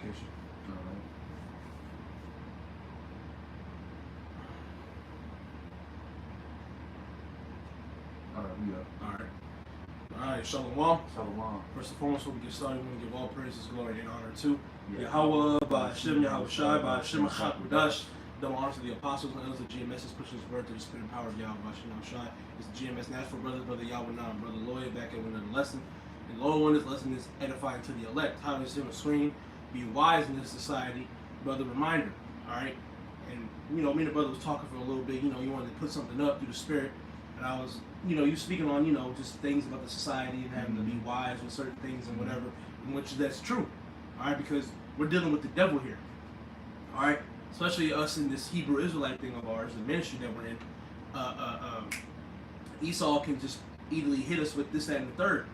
application. Alright, Shalom. Shalom. First and foremost, before we get started, we want to give all praises, glory, and honor to Yahweh, Ba'ashem, Yahweh Shai, Ba'ashem, Hakadosh. Double honor to the apostles and elders of GMS is pushing his word through the spirit and power of Yahweh, Ba'ashem, Yahweh Shai. It's the GMS Natural Brothers, Brother Yahweh Now, and Brother Lawyer back at another lesson. And Lord, one, this lesson is edifying to the elect. How to see on the screen, be wise in this society. Brother, reminder, alright? And, me and the brother was talking for a little bit, you wanted to put something up through the spirit. And I was, you speaking on, just things about the society and having to be wise with certain things and whatever, in which that's true, all right, because we're dealing with the devil here, all right, especially us in this Hebrew Israelite thing of ours, the ministry that we're in. Esau can just easily hit us with this, that, and the third,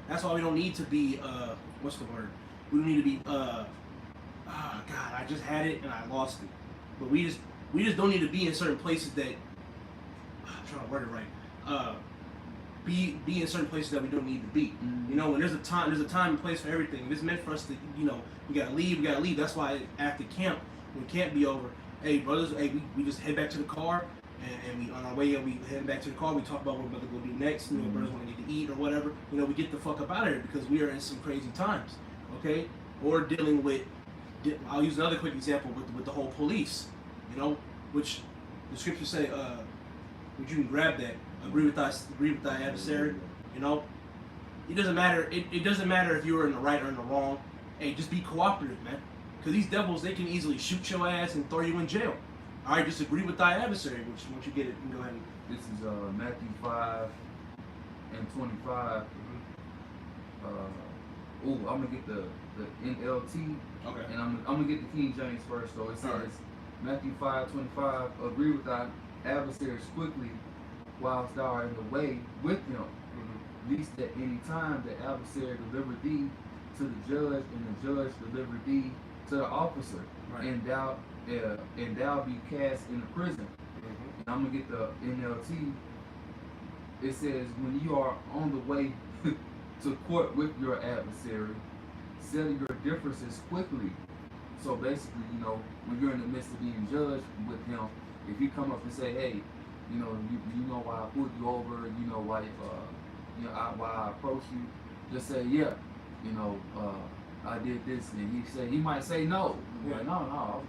that's why we don't need to be, what's the word? We don't need to be, God, I just had it and I lost it, but we just don't need to be in certain places that, I'm trying to word it right. Be in certain places that we don't need to be. When there's a time and place for everything. If it's meant for us to, we gotta leave. That's why after camp, when camp be over, hey brothers, we just head back to the car, and we on our way up, we head back to the car. We talk about what we're about to go do next. Brothers want to get to eat or whatever. We get the fuck up out of here because we are in some crazy times. Okay, or dealing with. I'll use another quick example with the whole police. Which the scriptures say. You can grab that. Agree with thy adversary. It doesn't matter. It doesn't matter if you're in the right or in the wrong. Hey, just be cooperative, man. Because these devils, they can easily shoot your ass and throw you in jail. All right, just agree with thy adversary. Which once you get it, you can go ahead. This is Matthew 5:25. I'm gonna get the NLT. Okay. And I'm gonna get the King James first. So it says Matthew 5:25. Agree with thy adversaries quickly whilst thou art in the way with him, lest at any time the adversary deliver thee to the judge, and the judge deliver thee to the officer, and thou be cast into prison. And I'm gonna get the NLT. It says, when you are on the way to court with your adversary, settle your differences quickly. So basically, when you're in the midst of being judged with him, if you come up and say, hey, you know why I pulled you over, why why I approached you, just say, yeah, I did this, and he might say no. Like, no,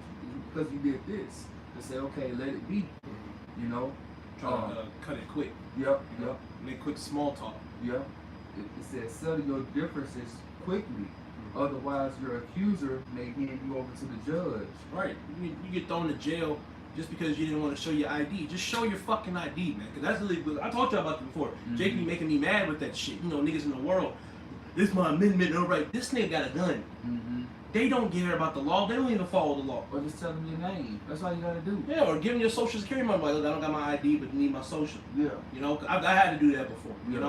because you did this. Just say, okay, let it be. Try to cut it quick. Yep. Make quick small talk. Yep. It says settle your differences quickly. Otherwise, your accuser may hand you over to the judge. Right. You get thrown to jail just because you didn't want to show your ID. Just show your fucking ID, man. Because that's really good. I talked to you about it before. Jake be making me mad with that shit. Niggas in the world. This is my amendment. All right. This nigga got a gun. They don't care about the law. They don't even follow the law. Or just tell them your name. That's all you gotta do. Yeah, or give them your social security number. Like, look, I don't got my ID, but you need my social. Yeah. I had to do that before. You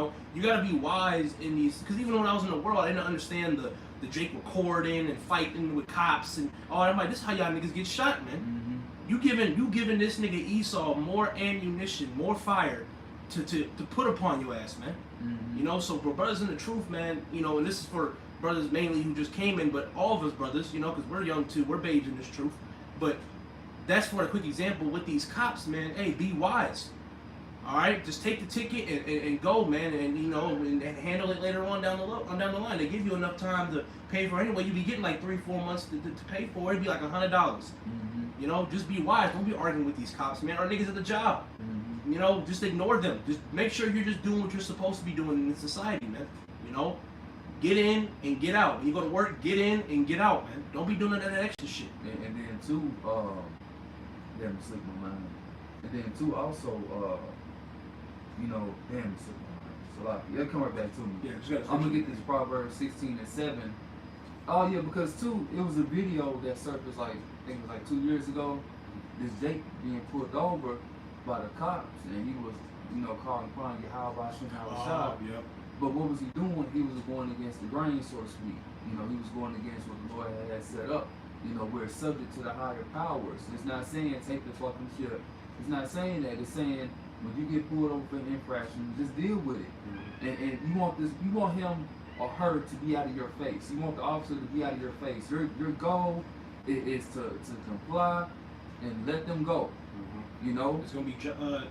gotta be wise in these. Because even when I was in the world, I didn't understand the Jake recording and fighting with cops and all that. I'm like, this is how y'all niggas get shot, man. You giving this nigga Esau more ammunition, more fire to put upon your ass, man. So for brothers in the truth, man, and this is for brothers mainly who just came in, but all of us brothers, because we're young too, we're babes in this truth. But that's for a quick example with these cops, man. Hey, be wise. All right, just take the ticket and go, man, and handle it later on down the line. They give you enough time to pay for it anyway. You be getting like 3-4 months to pay for it. It'd be like $100. Just be wise. Don't be arguing with these cops, man. Or niggas at the job. Just ignore them. Just make sure you're just doing what you're supposed to be doing in this society, man. Get in and get out. When you go to work, get in and get out, man. Don't be doing that extra shit. And then too, damn, it slipped my mind. And then too, also, damn, it slipped my mind. So it'll come right back to me. Yeah, I'm gonna get this Proverbs 16:7. Oh yeah, because too, it was a video that surfaced I think it was 2 years ago. This Jake being pulled over by the cops, and he was, calling upon Yahweh Shah. Yep. But what was he doing? He was going against the grain, so to speak. He was going against what the Lord had set up. We're subject to the higher powers. It's not saying take the fucking shit. It's not saying that. It's saying when you get pulled over for an infraction, just deal with it. And you want him or her to be out of your face. You want the officer to be out of your face. Your goal is to comply and let them go. You know, it's gonna be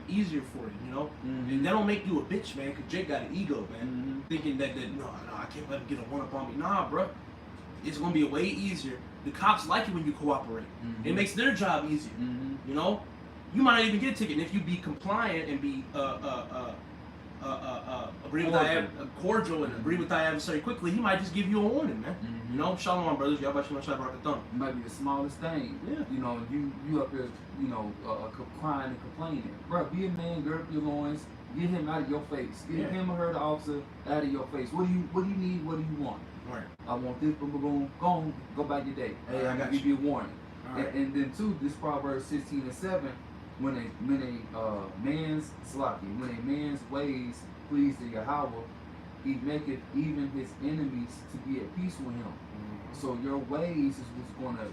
easier for you. You know, Mhm. and that don't make you a bitch, man. Cause Jake got an ego, man. Thinking that no, I can't let him get a one up on me. Nah, bro. It's gonna be way easier. The cops like it when you cooperate. It makes their job easier. You know, you might not even get a ticket and if you be compliant and be agree with cordial and agree with thy adversary quickly. He might just give you a warning, man. You know, shalom, brothers. Y'all about to rock the thumb. It might be the smallest thing. Yeah. You know, you up there, you know, crying and complaining. Bro, be a man, gird up your loins, get him out of your face. Get him or her, the officer, out of your face. What do you need? What do you want? Right. I want this, boom, boom, boom. Go on, go back your day. Hey, I I'm gonna got give you a warning. Right. And then too, this Proverbs 16:7, when a man's ways please the Yahweh, he maketh even his enemies to be at peace with him. So your ways is what's gonna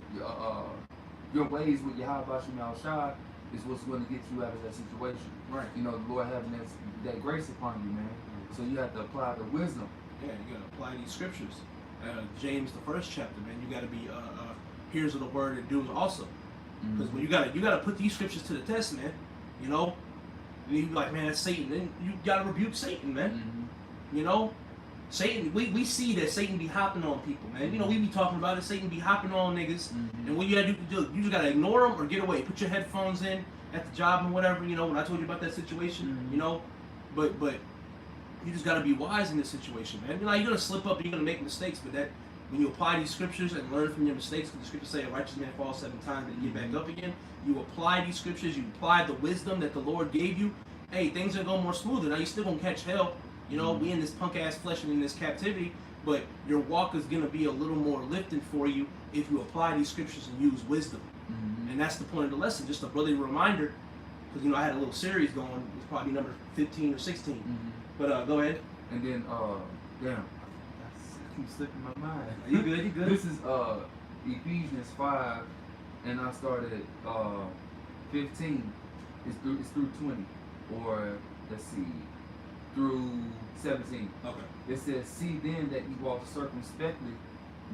your ways with Yahweh Shemel Shai is what's gonna get you out of that situation. Right. You know, the Lord having that grace upon you, man. So you have to apply the wisdom. Yeah, you gotta apply these scriptures. James, the first chapter, man. You gotta be hearers of the word and doers also. Because when you gotta put these scriptures to the test, man. You know, and you be like, man, that's Satan. Then you gotta rebuke Satan, man. You know, Satan. We see that Satan be hopping on people, man. You know, we be talking about it. Satan be hopping on niggas, and what you gotta do, you just gotta ignore them or get away. Put your headphones in at the job and whatever. You know, when I told you about that situation, you know, but you just gotta be wise in this situation, man. You know, you're gonna slip up, you're gonna make mistakes, but that when you apply these scriptures and learn from your mistakes, because the scriptures say a righteous man falls 7 times and get back up again. You apply these scriptures, you apply the wisdom that the Lord gave you. Hey, things are going more smoother. Now you still gonna catch hell. You know, we in this punk ass flesh and in this captivity, but your walk is gonna be a little more lifting for you if you apply these scriptures and use wisdom. And that's the point of the lesson. Just a brotherly reminder, because you know I had a little series going. It's probably number 15 or 16. But go ahead. And then damn, I keep slipping my mind. You good? You good? This is Ephesians 5, and I started 15. It's through 20, or let's see, through 17. Okay. It says, "See then that you walk circumspectly,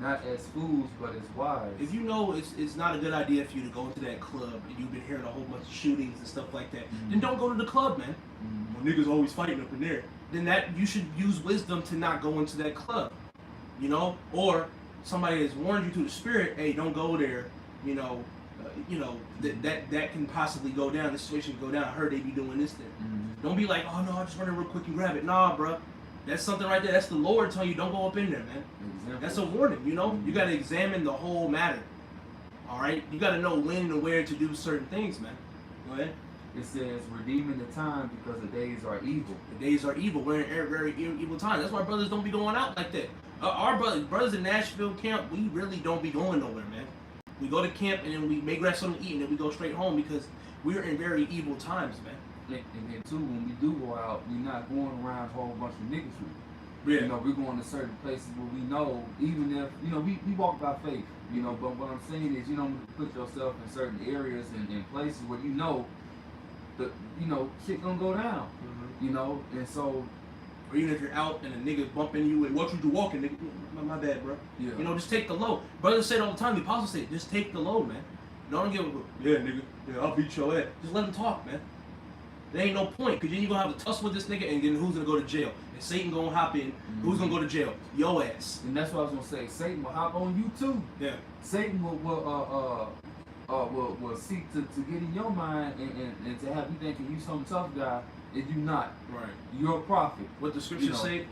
not as fools, but as wise." If you know it's not a good idea for you to go into that club and you've been hearing a whole bunch of shootings and stuff like that, then don't go to the club, man. Well, niggas always fighting up in there. Then that you should use wisdom to not go into that club, you know. Or somebody has warned you through the spirit, hey, don't go there. You know, that can possibly go down. The situation can go down. I heard they be doing this thing. Don't be like, oh no, I'll just run in real quick and grab it. Nah, bro. That's something right there. That's the Lord telling you don't go up in there, man. That's a warning, you know? You got to examine the whole matter. All right? You got to know when and where to do certain things, man. Go ahead. It says, "Redeeming the time because the days are evil." The days are evil. We're in very evil times. That's why brothers don't be going out like that. Our brothers in Nashville camp, we really don't be going nowhere, man. We go to camp and then we may grab something to eat and then we go straight home because we're in very evil times, man. And then too, when we do go out, we're not going around a whole bunch of niggas with. Yeah. You know, we're going to certain places where we know, even if, you know, we walk by faith, you know, but what I'm saying is you don't put yourself in certain areas and places where you know shit gonna go down, you know, and so. Or even if you're out and a nigga bumping you and what you do walking, nigga, my bad, bro. Yeah. You know, just take the load. Brothers say it all the time, the apostles say, just take the load, man. Don't give a, yeah, nigga, yeah, I'll beat your ass. Just let him talk, man. There ain't no point, because then you're going to have to tussle with this nigga, and then who's going to go to jail? And Satan going to hop in. Who's going to go to jail? Your ass. And that's what I was going to say. Satan will hop on you, too. Yeah. Satan will seek to get in your mind and to have you thinking you some tough guy, and you not. Right. You're a prophet. What the scriptures say,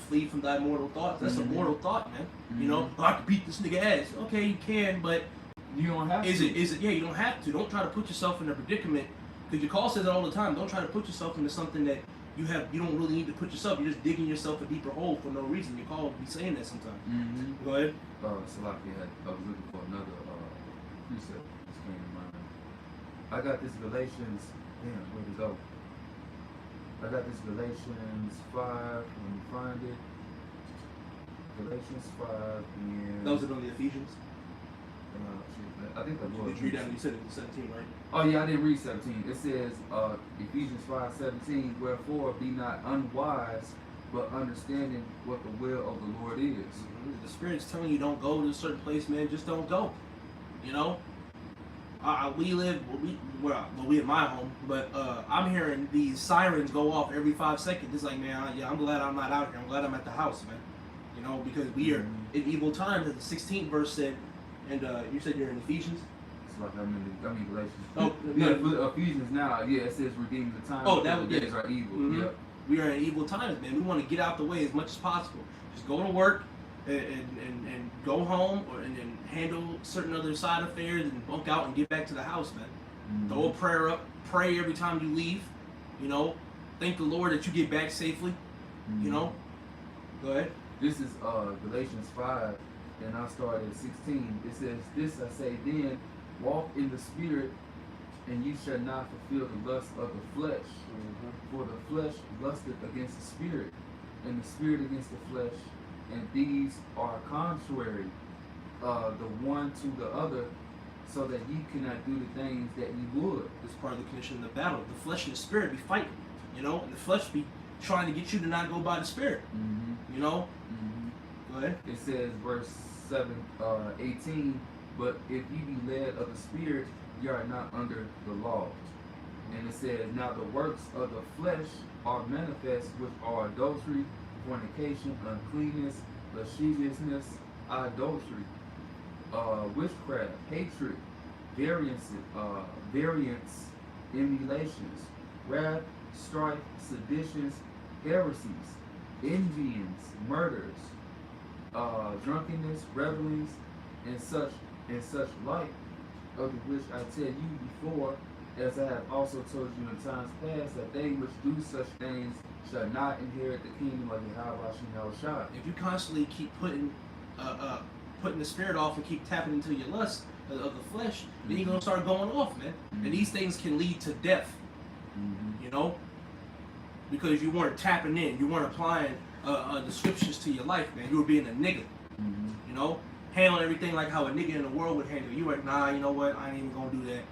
flee from thy mortal thoughts. That's a mortal thought, man. You know, oh, I can beat this nigga ass. Okay, you can, but you don't have to. Is it? Yeah, you don't have to. Don't try to put yourself in a predicament. Because your call says it all the time. Don't try to put yourself into something that you don't really need to put yourself. You're just digging yourself a deeper hole for no reason. Your call will be saying that sometimes. Go ahead. Salaki, I was looking for another precept that just came to mind. I got this Galatians. Damn, where'd it go? I got this Galatians 5. Let me find it. Galatians 5 and. That was it on the Ephesians? I think that was. Did you read down? You said it was 17, right? Oh yeah, I didn't read 17. It says Ephesians 5:17. Wherefore be not unwise, but understanding what the will of the Lord is. The Spirit's telling you don't go to a certain place, man. Just don't go. You know. We at my home, but I'm hearing these sirens go off every 5 seconds. It's like, man, I'm glad I'm not out here. I'm glad I'm at the house, man. You know, because we are in evil times, as the 16th verse said. And you said you're in Ephesians. It's like I'm in Galatians. Oh, yeah, Ephesians now. Yeah, it says redeem the time. Oh, that was the days are evil. Mm-hmm. Yeah. We are in evil times, man. We want to get out the way as much as possible. Just go to work and go home, and then handle certain other side affairs, and bunk out and get back to the house, man. Mm-hmm. Throw a prayer up, pray every time you leave. You know, thank the Lord that you get back safely. Mm-hmm. You know, go ahead. This is Galatians 5, and I started at 16. It says, "This I say then, walk in the Spirit, and you shall not fulfill the lust of the flesh. Mm-hmm. For the flesh lusteth against the Spirit, and the Spirit against the flesh, and these are contrary, the one to the other, so that ye cannot do the things that ye would." This is part of the condition of the battle. The flesh and the spirit be fighting. You know, and the flesh be trying to get you to not go by the Spirit. Mm-hmm. You know. Mm-hmm. Go ahead. It says, verse 18, "But if ye be led of the Spirit, ye are not under the law." And it says, "Now the works of the flesh are manifest, which are adultery, fornication, uncleanness, lasciviousness, idolatry, witchcraft, hatred, variance, emulations, wrath, strife, seditions, heresies, envyings, murders, drunkenness, revelings, and such like, of the which I tell you before, as I have also told you in times past, that they which do such things shall not inherit the kingdom of Yahweh. If you constantly keep putting the spirit off and keep tapping into your lust of the flesh, then you're gonna start going off, man. Mm-hmm. And these things can lead to death. Mm-hmm. You know, because you weren't tapping in, you weren't applying the scriptures to your life, man. You were being a nigga. Mm-hmm. You know, handling everything like how a nigga in the world would handle. You were like, nah, you know what? I ain't even gonna do that.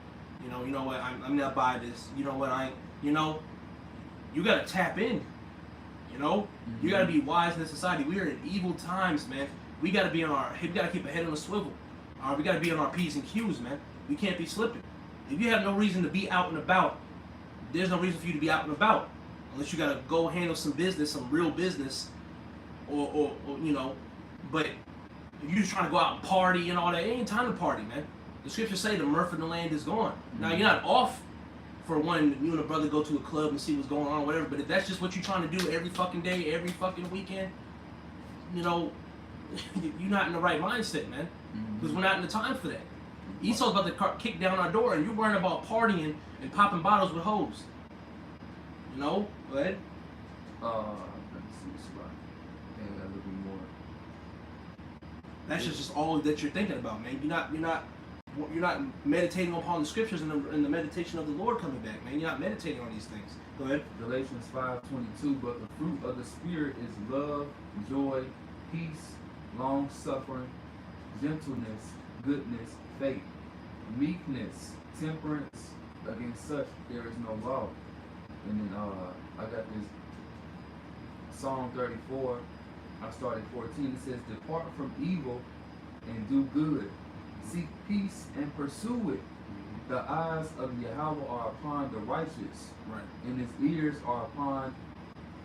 You know what? I'm not by this. You know what? You gotta tap in. You know, you gotta be wise in this society. We are in evil times, man. We gotta be we gotta keep our head on the swivel. We gotta be on our P's and Q's, man. We can't be slipping. If you have no reason to be out and about, there's no reason for you to be out and about, unless you gotta go handle some business, some real business, or you know. But if you're just trying to go out and party and all that, it ain't time to party, man. The scriptures say the mirth of the land is gone. Now you're not off for when you and a brother go to a club and see what's going on, whatever. But if that's just what you're trying to do every fucking day, every fucking weekend, you know, you're not in the right mindset, man. Because we're not in the time for that. Esau's about to kick down our door, and you're worrying about partying and popping bottles with hoes. You know? Go ahead. Let me see this right. And a little bit more. That's just all that you're thinking about, man. You're not meditating upon the scriptures and the meditation of the Lord coming back, man. You're not meditating on these things. Go ahead. Galatians 5:22, "But the fruit of the Spirit is love, joy, peace, long-suffering, gentleness, goodness, faith, meekness, temperance. Against such there is no law." And then I got this Psalm 34. I started 14. It says, "Depart from evil and do good. Seek peace and pursue it. The eyes of Yahweh are upon the righteous, Right. and his ears are upon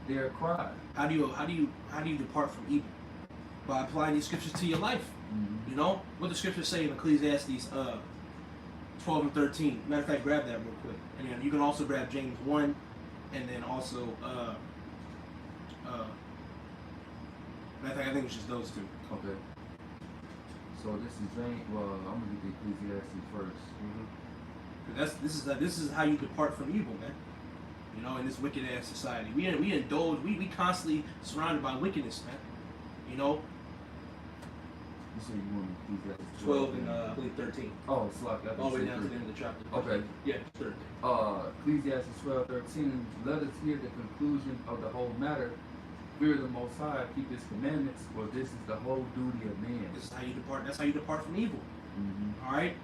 their cry." How do you depart from evil? By applying these scriptures to your life. Mm-hmm. You know what the scriptures say in Ecclesiastes 12 and 13. Matter of fact, grab that real quick, and then you can also grab James 1, and then also matter of fact, I think it's just those two. Okay. So this is James. Well, I'm gonna get the Ecclesiastes first. This is how you depart from evil, man. You know, in this wicked ass society, we indulge. We constantly surrounded by wickedness, man. You know, You say you want Ecclesiastes 12 and I believe 13. Oh, it's like I All the way think down to the 13. end of the chapter. Okay. Yeah, 13. Ecclesiastes 12:13. "Let us hear the conclusion of the whole matter. Fear the Most High, keep His commandments, for this is the whole duty of man." This is how you depart. That's how you depart from evil. Mm-hmm. All right,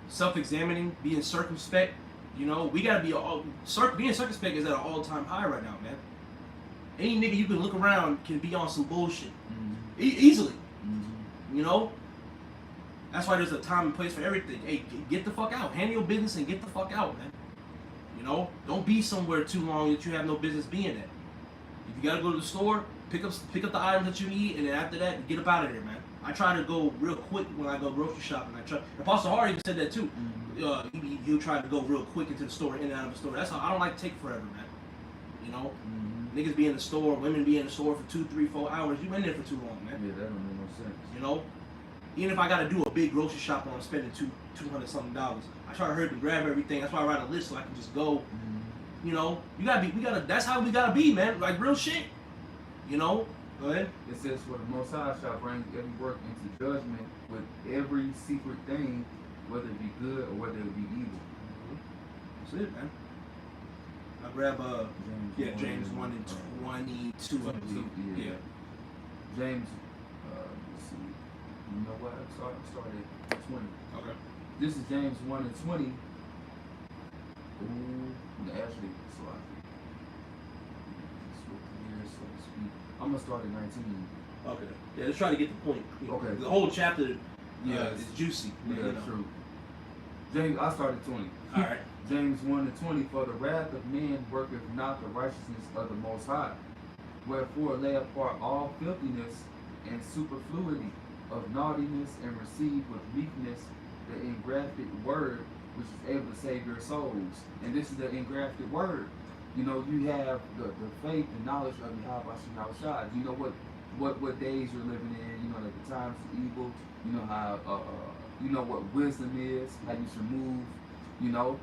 self-examining, being circumspect. You know, we gotta be being circumspect is at an all-time high right now, man. Any nigga you can look around can be on some bullshit Mm-hmm. easily. Mm-hmm. You know. That's why there's a time and place for everything. Hey, get the fuck out. Handle your business and get the fuck out, man. You know, don't be somewhere too long that you have no business being at. If you gotta go to the store, pick up the items that you need, and then after that, get up out of there, man. I try to go real quick when I go grocery shopping. Apostle Hardy even said that too. Mm-hmm. He'll try to go real quick into the store, in and out of the store. That's how I don't like to take forever, man. You know, niggas be in the store, women be in the store for 2, 3, 4 hours. You in there for too long, man. Yeah, that don't make no sense. You know, even if I gotta do a big grocery shop and I'm spending $200 something, I try to hurry to grab everything. That's why I write a list so I can just go. Mm-hmm. You know, that's how we gotta be, man. Like real shit. You know, go ahead. It says, for the Most High shall bring every work into judgment with every secret thing, whether it be good or whether it be evil. That's it, man. I grab James 1 and 22, I believe. Yeah. James, let's see. You know what? I started at 20. Okay. This is James 1 and 20. Actually, so I here, so to speak. I'm gonna start at 19. Okay. Yeah, let's try to get the point. Okay. The whole chapter Yeah, is juicy. Yeah, that's true. James, I started 20. All right. James 1 and 20, for the wrath of men worketh not the righteousness of the Most High. Wherefore lay apart all filthiness and superfluity of naughtiness, and receive with meekness the engrafted word, which is able to save your souls. And this is the engrafted word. You know, you have the faith and knowledge of Yahweh Shem Shah. You know what days you're living in. You know that the times of evil. You know how you know what wisdom is, how you should move. You know,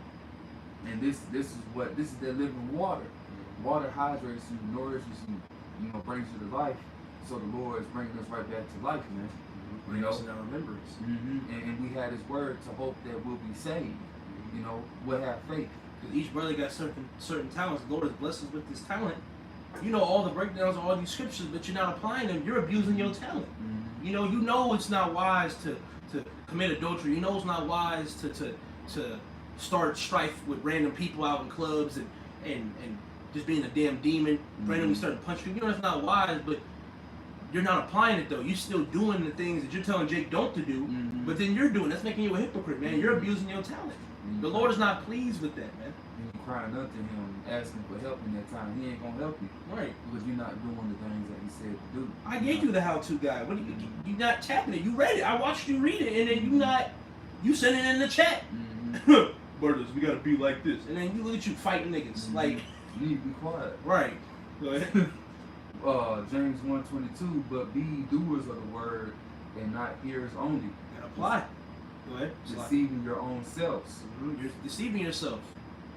and this is the living water. Water hydrates you, nourishes you. You know, brings you to life. So the Lord is bringing us right back to life, man. You know, in our remembrance. And we had His word to hope that we'll be saved. You know, we'll have faith. Because each brother got certain talents. The Lord has blessed us with this talent. You know all the breakdowns of all these scriptures, but you're not applying them. You're abusing your talent. You know it's not wise to commit adultery. You know it's not wise to start strife with random people out in clubs and just being a damn demon, randomly starting to punch people. You know it's not wise, but you're not applying it though. You're still doing the things that you're telling Jake don't to do, but then you're doing. That's making you a hypocrite, man. You're abusing your talent. The Lord is not pleased with that, man. You crying unto Him, asking for help in that time. He ain't gonna help you, Right? Because you're not doing the things that He said to do. I gave you the how-to guide. What you not tapping it? You read it. I watched you read it, and then you send it in the chat. Brothers, we gotta be like this, and then you look at you fighting niggas. Like, you need to be quiet. Right. Go ahead. James 1:22, but be ye doers of the word and not hearers only. And apply. Go ahead. Deceiving your own selves. You're deceiving yourself.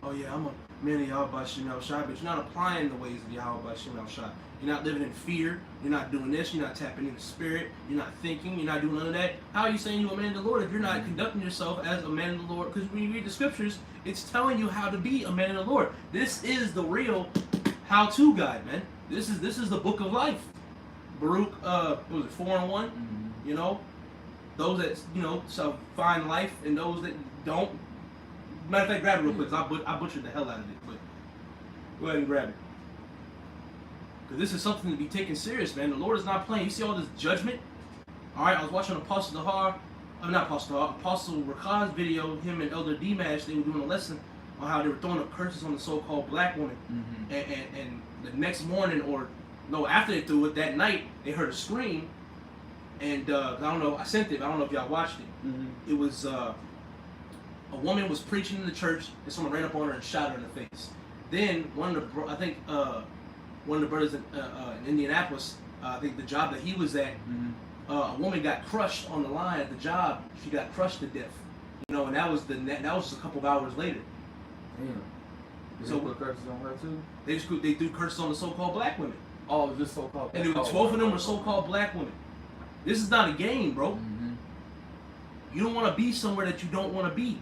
Oh yeah, I'm a man of Yahweh Shem Shai, but you're not applying the ways of Yahweh Shem Shai. You're not living in fear. You're not doing this. You're not tapping in the spirit. You're not thinking. You're not doing none of that. How are you saying you're a man of the Lord if you're not conducting yourself as a man of the Lord? Because when you read the scriptures, it's telling you how to be a man of the Lord. This is the real how-to guide, man. This is the book of life. Baruch, what was it, 4 and 1? You know, those that shall find life, and those that don't. Matter of fact, grab it real quick, 'cause I butchered the hell out of it. But go ahead and grab it, because this is something to be taken serious, man. The Lord is not playing. You see all this judgment. All right, I was watching Apostle Rakaz's video. Him and Elder D-Mash, they were doing a lesson on how they were throwing up curses on the so-called black woman, and the next morning, or no, after they threw it that night, they heard a scream, and I don't know, I sent it, I don't know if y'all watched it. It was a woman was preaching in the church, and someone ran up on her and shot her in the face. Then one of the brothers in Indianapolis, I think the job that he was at, a woman got crushed on the line at the job. She got crushed to death, and that was a couple of hours later. Damn. So put curses on her too? They threw curses on the so-called black women. Oh, just so-called. And 12 of them were so-called black women. This is not a game, bro. You don't want to be somewhere that you don't want to be.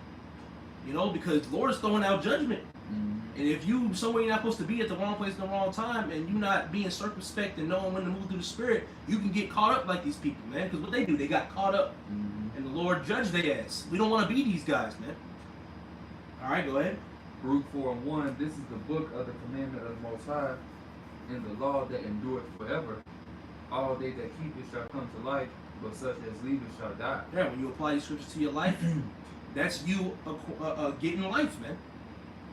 Because the Lord is throwing out judgment. And if you somewhere you're not supposed to be at the wrong place at the wrong time, and you're not being circumspect and knowing when to move through the spirit, you can get caught up like these people, man. Because what they do, they got caught up. And the Lord judged their ass. We don't want to be these guys, man. All right, go ahead. Baruch 4 and 1, this is the book of the commandment of the Most High, in the law that endureth forever. All they that keep it shall come to life, but such as leave it shall die. Yeah, when you apply these scriptures to your life, that's you getting life, man.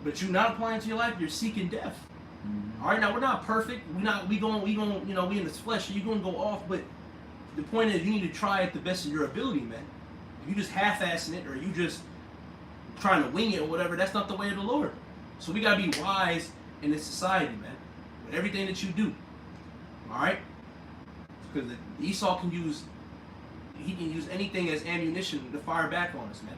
But you're not applying to your life, you're seeking death. Mm-hmm. All right, now we're not perfect. We going, you know, we in this flesh. So you're gonna go off, but the point is, you need to try it the best of your ability, man. If you just half-assing it, or you just trying to wing it or whatever, that's not the way of the Lord. So we gotta be wise in this society, man, with everything that you do. All right, because Esau can use anything as ammunition to fire back on us, man.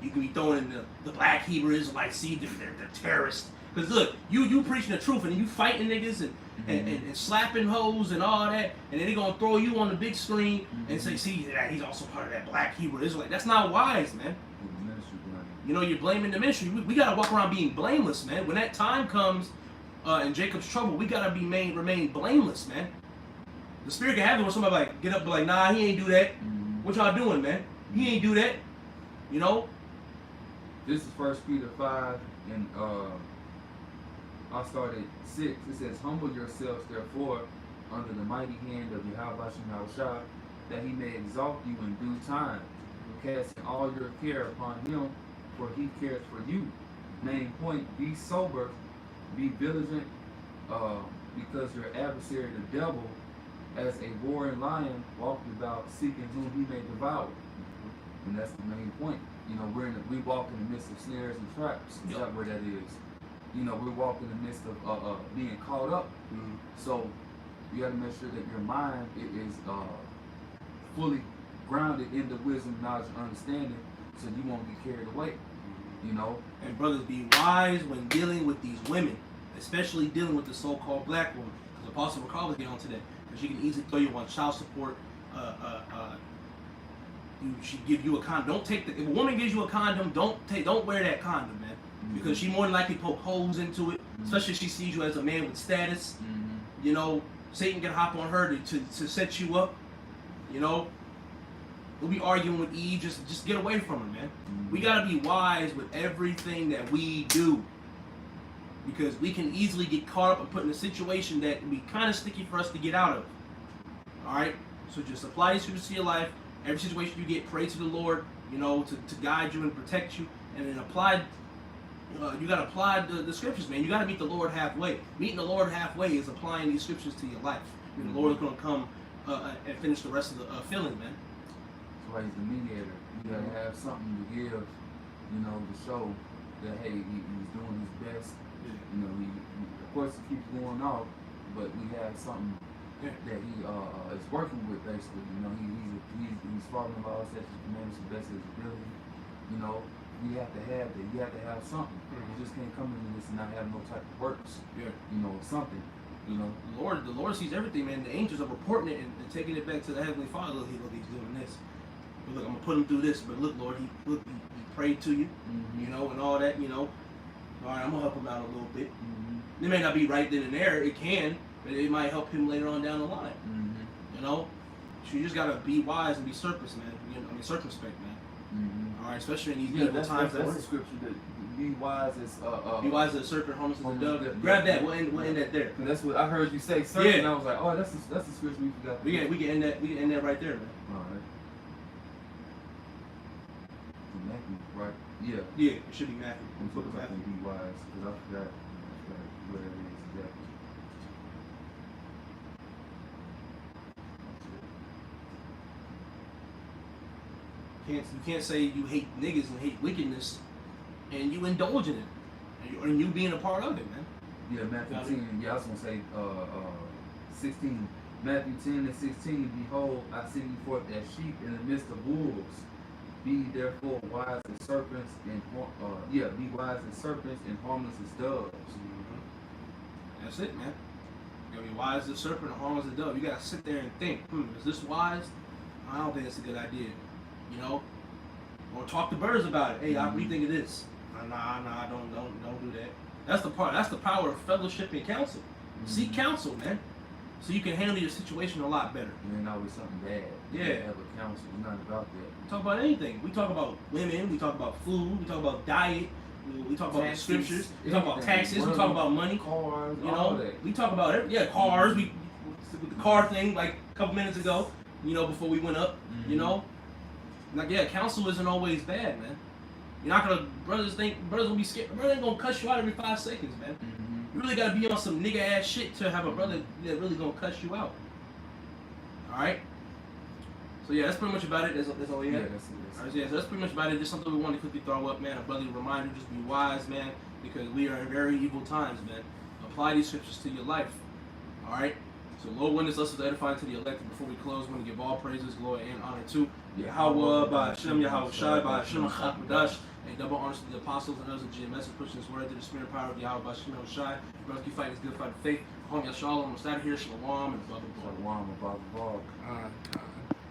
You can be throwing in the black Hebrew Israelites, see they're terrorists. Because look, you preaching the truth and you fighting niggas and slapping hoes and all that, and then they're going to throw you on the big screen and say, see, he's also part of that black Hebrew Israelite. That's not wise, man. You know, you're blaming the ministry. We got to walk around being blameless, man. When that time comes in Jacob's trouble, we got to remain blameless, man. The spirit can have it when somebody like get up and be like, nah, he ain't do that. What y'all doing, man? He ain't do that. You know? This is 1 Peter 5, and I'll start at 6. It says, humble yourselves, therefore, under the mighty hand of Yahweh Shah, that he may exalt you in due time, casting all your care upon him, for he cares for you. Main point, be sober, be vigilant, because your adversary, the devil, as a roaring lion, walked about seeking whom he may devour. And that's the main point. You know, we walk in the midst of snares and traps. Is that where that is? You know, we're walking in the midst of being caught up. So you got to make sure that your mind is fully grounded in the wisdom, knowledge, and understanding, so you won't get carried away. You know. And brothers, be wise when dealing with these women, especially dealing with the so-called black woman. Because Apostle Recall will get onto that. Because she can easily throw you on child support. She give you a condom. Don't take if a woman gives you a condom, don't wear that condom, man. Because she more than likely poke holes into it. Especially if she sees you as a man with status. You know, Satan can hop on her to set you up. You know, we'll be arguing with Eve. Just get away from her, man. We gotta be wise with everything that we do. Because we can easily get caught up and put in a situation that can be kind of sticky for us to get out of. Alright? So just apply these scriptures to your life. Every situation you get, pray to the Lord, you know, to guide you and protect you. And then apply, you got to apply the scriptures, man. You got to meet the Lord halfway. Meeting the Lord halfway is applying these scriptures to your life. And the Lord is going to come and finish the rest of the filling, man. That's why he's the mediator. You got to have something to give, you know, to show that, hey, he's doing his best. You know, he of course he keeps going off, but we have something that he is working with, basically. You know, he's following the laws, statutes, and commandments to the best of his ability. You know, we have to have that. You have to have something. You just can't come into this and not have no type of works. You know, something. You know, the Lord sees everything, man. The angels are reporting it and taking it back to the Heavenly Father. Look, he's doing this. But look, I'm gonna put him through this. But look, Lord, he prayed to you, you know, and all that. You know, all right, I'm gonna help him out a little bit. It may not be right then and there. It can. But it might help him later on down the line. You know? So you just gotta be wise and be circumspect, man. Alright, especially in these evil times. That's the scripture that be wise as be wise as a serpent, harmless as a dove. Grab that, we'll end that there. That's what I heard you say, serpent, and I was like, oh, that's the scripture we forgot. We can end that right there, man. Alright. Matthew, right? Yeah. Yeah, it should be Matthew. Book of Matthew. Be wise, because I forgot where it is exactly. You can't say you hate niggas and hate wickedness and you indulge in it. And you being a part of it, man. Yeah, Matthew 10. Yeah, I was going to say 16. Matthew 10 and 16. Behold, I send you forth as sheep in the midst of wolves. Be therefore wise as serpents and be wise as serpents and harmless as doves. That's it, man. You gotta be wise as a serpent and harmless as a dove. You gotta sit there and think, is this wise? I don't think it's a good idea. You know, or talk to birds about it. Hey, what do you think of this? Nah, don't do that. That's the part. That's the power of fellowship and counsel. Seek counsel, man, so you can handle your situation a lot better. And ain't always something bad. Yeah, have a counsel. We're not about that. We talk about anything. We talk about women. We talk about food. We talk about diet. We talk about Taxes, the scriptures. We talk about everything. taxes. We Money, talk about money. Cars, You all know, that. we talk about cars. We with the car thing like a couple minutes ago. You know, before we went up. You know, like counsel isn't always bad, man. You're not gonna brothers gonna be scared. Brother ain't gonna cuss you out every 5 seconds, man. You really gotta be on some nigga ass shit to have a brother that really gonna cuss you out. All right. So yeah, that's pretty much about it. That's all we had. Yeah, that's it. All right, so yeah, so that's pretty much about it. Just something we wanted to quickly throw up, man. A brotherly reminder: just be wise, man, because we are in very evil times, man. Apply these scriptures to your life. All right. So Lord willing, us to edify to the elected. Before we close, we want to give all praises, glory, and honor to Yahweh, by Hashem, Yahweh Shai, by Hashem Achad and double honors to the apostles and others of GMS and pushing this word through the spirit and power of Yahweh by Hashem Shai. Brothers keep fighting this good fight of faith. Home Yashalom, we'll start here, Shalom, and blah blah blah. Shalom, blah blah blah.